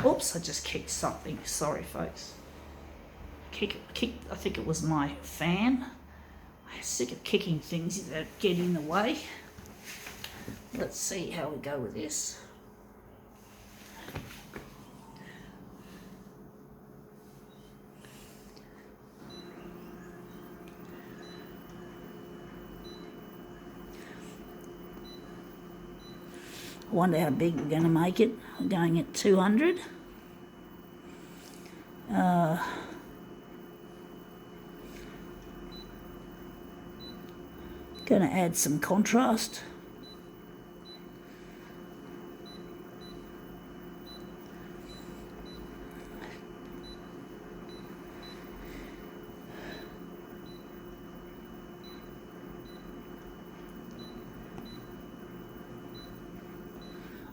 Oops, I just kicked something. Sorry, folks. I think it was my fan. I'm sick of kicking things that get in the way. Let's see how we go with this. I wonder how big we're going to make it. We're going at 200. Going to add some contrast.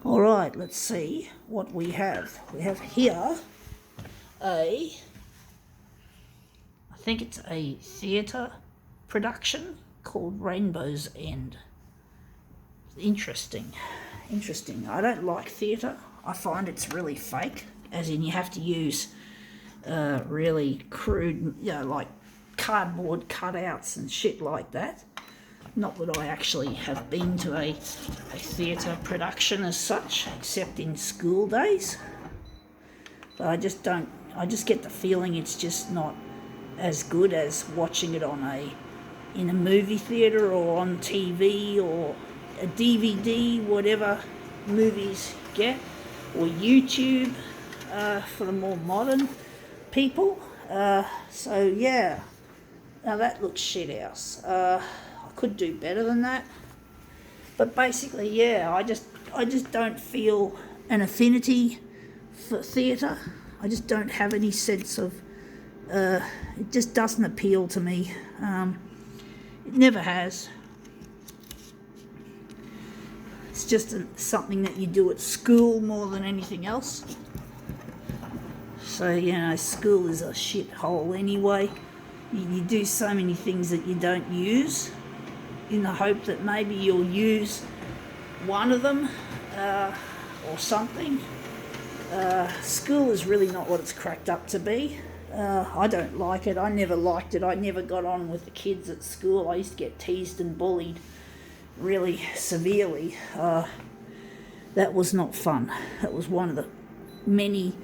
All right, let's see what we have. We have here I think it's a theatre production called Rainbow's End. Interesting. I don't like theatre. I find it's really fake, as in you have to use really crude, like cardboard cutouts and shit like that. Not that I actually have been to a theatre production as such, except in school days. But I just get the feeling it's just not as good as watching it in a movie theatre or on TV or a DVD, whatever movies get, or YouTube for the more modern people. So yeah, now that looks shit house. I could do better than that, but basically, yeah, I just don't feel an affinity for theatre. I just don't have any sense of. It just doesn't appeal to me. It never has. It's just something that you do at school more than anything else. So, school is a shithole anyway. You do so many things that you don't use in the hope that maybe you'll use one of them or something. School is really not what it's cracked up to be. I don't like it. I never liked it. I never got on with the kids at school. I used to get teased and bullied really severely. That was not fun. That was one of the many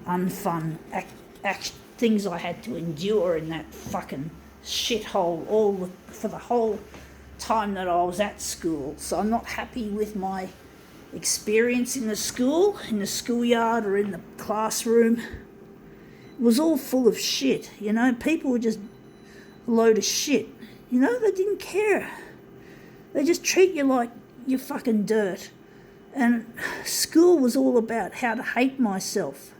unfun things I had to endure in that fucking shithole for the whole time that I was at school. So I'm not happy with my experience in the schoolyard or in the classroom. It was all full of shit, people were just a load of shit. They didn't care. They just treat you like you're fucking dirt. And school was all about how to hate myself.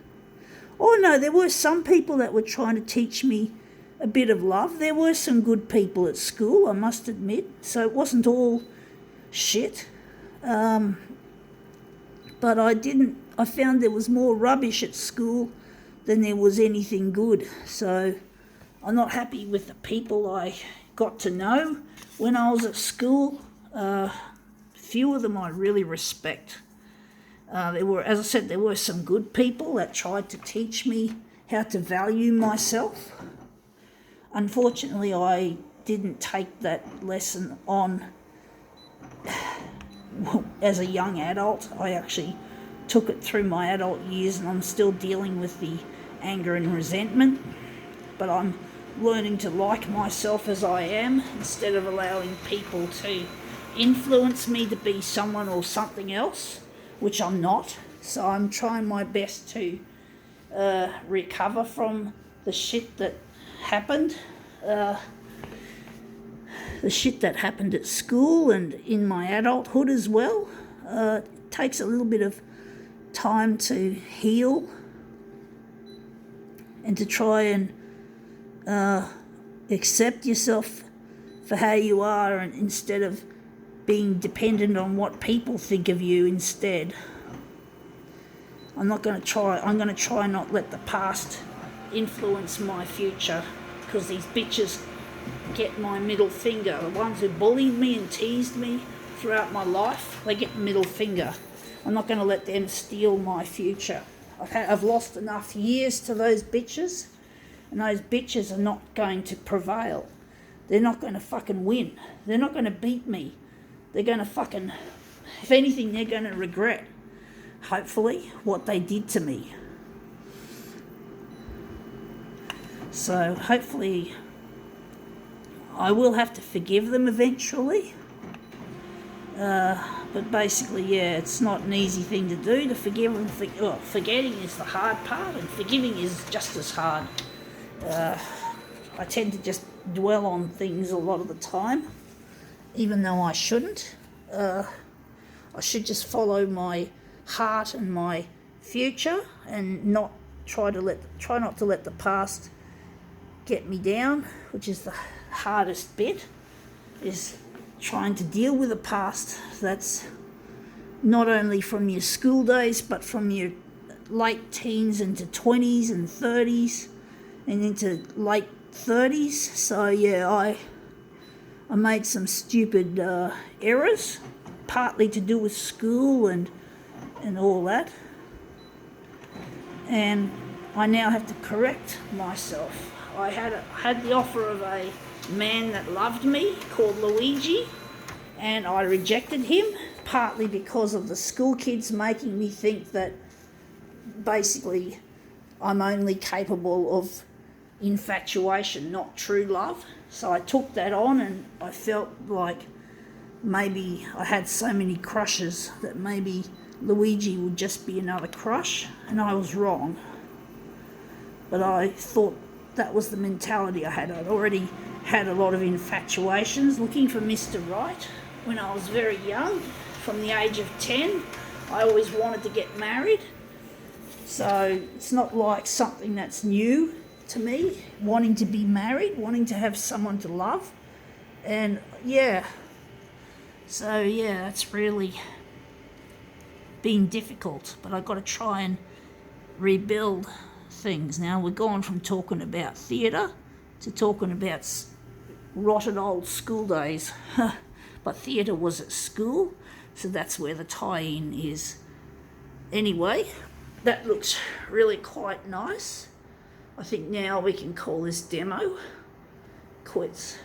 Oh no, there were some people that were trying to teach me a bit of love. There were some good people at school, I must admit, so it wasn't all shit. But I found there was more rubbish at school than there was anything good. So I'm not happy with the people I got to know when I was at school. Few of them I really respect. As I said, there were some good people that tried to teach me how to value myself. Unfortunately, I didn't take that lesson on as a young adult. I actually took it through my adult years, and I'm still dealing with the anger and resentment. But I'm learning to like myself as I am, instead of allowing people to influence me to be someone or something else, which I'm not. So I'm trying my best to recover from the shit that happened. The shit that happened at school and in my adulthood as well. It takes a little bit of time to heal and to try and accept yourself for how you are, and instead of being dependent on what people think of you instead. I'm going to try not let the past influence my future, because these bitches get my middle finger. The ones who bullied me and teased me throughout my life, they get middle finger. I'm not going to let them steal my future. I've lost enough years to those bitches, and those bitches are not going to prevail. They're not going to fucking win. They're not going to beat me. They're going to fucking, if anything, they're going to regret, hopefully, what they did to me. So hopefully I will have to forgive them eventually. But basically, yeah, it's not an easy thing to do, to forgive and forgetting is the hard part, and forgiving is just as hard. I tend to just dwell on things a lot of the time, even though I shouldn't. I should just follow my heart and my future, and not try not to let the past get me down, which is the hardest bit, is trying to deal with the past. That's not only from your school days, but from your late teens into 20s and 30s and into late 30s. So yeah, I made some stupid errors, partly to do with school and all that, and I now have to correct myself. I had the offer of a man that loved me called Luigi, and I rejected him, partly because of the school kids making me think that basically I'm only capable of infatuation, not true love. So I took that on, and I felt like maybe I had so many crushes that maybe Luigi would just be another crush, and I was wrong. But I thought that was the mentality I had. I'd already had a lot of infatuations, looking for Mr. Right when I was very young. From the age of 10, I always wanted to get married. So it's not like something that's new to me, wanting to be married, wanting to have someone to love. And yeah, so yeah, that's really been difficult, but I've got to try and rebuild things. Now we're gone from talking about theatre to talking about rotten old school days. But theatre was at school, so that's where the tie-in is. Anyway, that looks really quite nice. I think now we can call this demo quits.